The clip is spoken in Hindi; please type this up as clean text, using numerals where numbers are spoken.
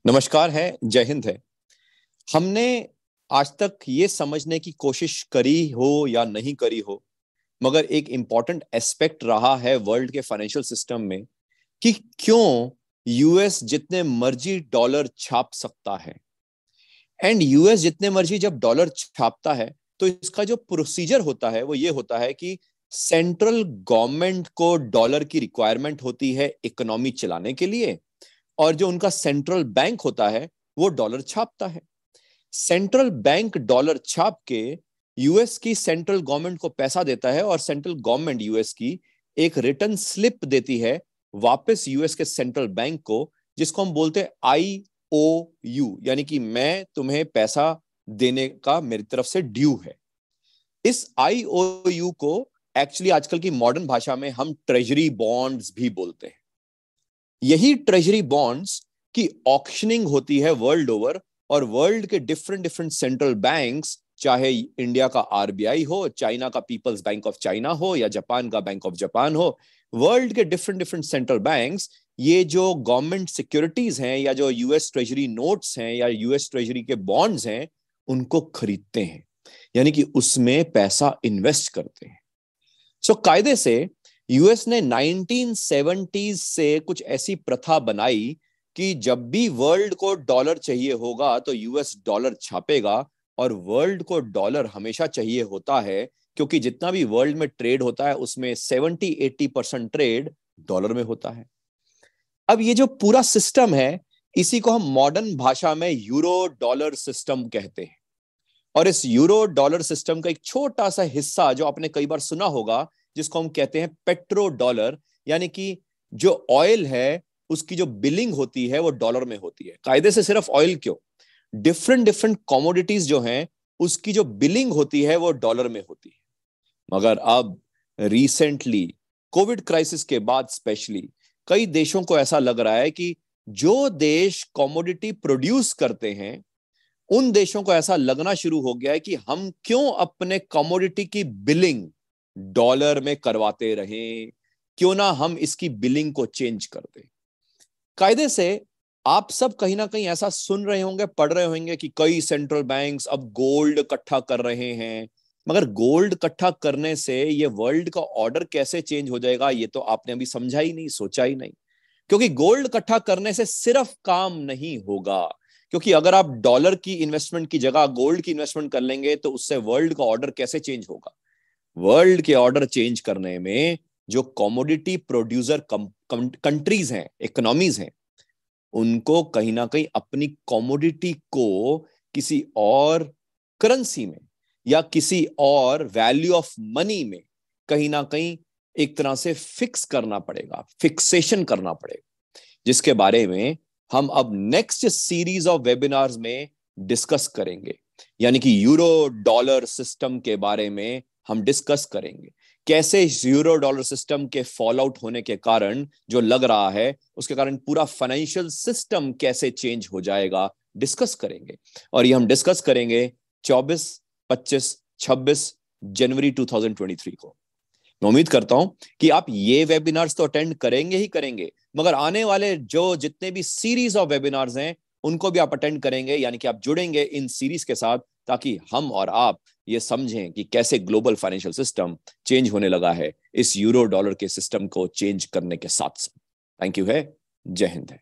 नमस्कार है, जय हिंद है। हमने आज तक ये समझने की कोशिश करी हो या नहीं करी हो, मगर एक इंपॉर्टेंट एस्पेक्ट रहा है वर्ल्ड के फाइनेंशियल सिस्टम में कि क्यों यूएस जितने मर्जी डॉलर छाप सकता है। एंड यूएस जितने मर्जी जब डॉलर छापता है तो इसका जो प्रोसीजर होता है वो ये होता है कि सेंट्रल गवर्नमेंट को डॉलर की रिक्वायरमेंट होती है इकोनॉमी चलाने के लिए, और जो उनका सेंट्रल बैंक होता है वो डॉलर छापता है। सेंट्रल बैंक डॉलर छाप के यूएस की सेंट्रल गवर्नमेंट को पैसा देता है और सेंट्रल गवर्नमेंट यूएस की एक रिटर्न स्लिप देती है वापस यूएस के सेंट्रल बैंक को, जिसको हम बोलते हैं IOU, यानी कि मैं तुम्हें पैसा देने का मेरी तरफ से ड्यू है। इस IOU को एक्चुअली आजकल की मॉडर्न भाषा में हम ट्रेजरी बॉन्ड्स भी बोलते हैं। यही ट्रेजरी बॉन्ड्स की ऑक्शनिंग होती है वर्ल्ड ओवर, और वर्ल्ड के डिफरेंट डिफरेंट सेंट्रल बैंक्स, चाहे इंडिया का RBI हो, चाइना का पीपल्स बैंक ऑफ चाइना हो, या जापान का बैंक ऑफ जापान हो, वर्ल्ड के डिफरेंट डिफरेंट सेंट्रल बैंक्स ये जो गवर्नमेंट सिक्योरिटीज हैं या जो यूएस ट्रेजरी नोट्स हैं या यूएस ट्रेजरी के बॉन्ड्स हैं उनको खरीदते हैं, यानी कि उसमें पैसा इन्वेस्ट करते हैं। सो कायदे से यूएस ने 1970s से कुछ ऐसी प्रथा बनाई कि जब भी वर्ल्ड को डॉलर चाहिए होगा तो यूएस डॉलर छापेगा, और वर्ल्ड को डॉलर हमेशा चाहिए होता है क्योंकि जितना भी वर्ल्ड में ट्रेड होता है उसमें 70-80% ट्रेड डॉलर में होता है। अब ये जो पूरा सिस्टम है इसी को हम मॉडर्न भाषा में यूरो डॉलर सिस्टम कहते हैं। और इस यूरो डॉलर सिस्टम का एक छोटा सा हिस्सा जो आपने कई बार सुना होगा, जिसको हम कहते हैं पेट्रो डॉलर, यानी कि जो ऑयल है उसकी जो बिलिंग होती है वो डॉलर में होती है। कायदे से सिर्फ ऑयल क्यों, डिफरेंट डिफरेंट कमोडिटीज जो हैं उसकी जो बिलिंग होती है वो डॉलर में होती है। मगर अब रिसेंटली कोविड क्राइसिस के बाद स्पेशली कई देशों को ऐसा लग रहा है कि जो देश कमोडिटी प्रोड्यूस करते हैं उन देशों को ऐसा लगना शुरू हो गया है कि हम क्यों अपने कमोडिटी की बिलिंग डॉलर में करवाते रहें, क्यों ना हम इसकी बिलिंग को चेंज कर दें। कायदे से आप सब कहीं ना कहीं ऐसा सुन रहे होंगे, पढ़ रहे होंगे कि कई सेंट्रल बैंक्स अब गोल्ड इकट्ठा कर रहे हैं। मगर गोल्ड इकट्ठा करने से ये वर्ल्ड का ऑर्डर कैसे चेंज हो जाएगा ये तो आपने अभी समझा ही नहीं, सोचा ही नहीं। क्योंकि गोल्ड इकट्ठा करने से सिर्फ काम नहीं होगा, क्योंकि अगर आप डॉलर की इन्वेस्टमेंट की जगह गोल्ड की इन्वेस्टमेंट कर लेंगे तो उससे वर्ल्ड का ऑर्डर कैसे चेंज होगा। वर्ल्ड के ऑर्डर चेंज करने में जो कमोडिटी प्रोड्यूसर कंट्रीज हैं, इकोनॉमीज हैं, उनको कहीं ना कहीं अपनी कमोडिटी को किसी और करेंसी में या किसी और वैल्यू ऑफ मनी में कहीं ना कहीं एक तरह से फिक्स करना पड़ेगा, फिक्सेशन करना पड़ेगा, जिसके बारे में हम अब नेक्स्ट सीरीज ऑफ वेबिनार्स में डिस्कस करेंगे। यानी कि यूरो डॉलर सिस्टम के बारे में हम डिस्कस करेंगे, कैसे यूरो डॉलर सिस्टम के फॉल आउट होने के कारण जो लग रहा है उसके कारण पूरा फाइनेंशियल सिस्टम कैसे चेंज हो जाएगा, डिस्कस करेंगे। और ये हम डिस्कस करेंगे 24, 25, 26 जनवरी 2023 को। मैं उम्मीद करता हूं कि आप ये वेबिनार्स तो अटेंड करेंगे ही करेंगे, मगर आने वाले जो जितने भी सीरीज ऑफ वेबिनार्स हैं उनको भी आप अटेंड करेंगे, यानी कि आप जुड़ेंगे इन सीरीज के साथ, ताकि हम और आप ये समझें कि कैसे ग्लोबल फाइनेंशियल सिस्टम चेंज होने लगा है इस यूरो डॉलर के सिस्टम को चेंज करने के साथ साथ। थैंक यू है, जय हिंद है।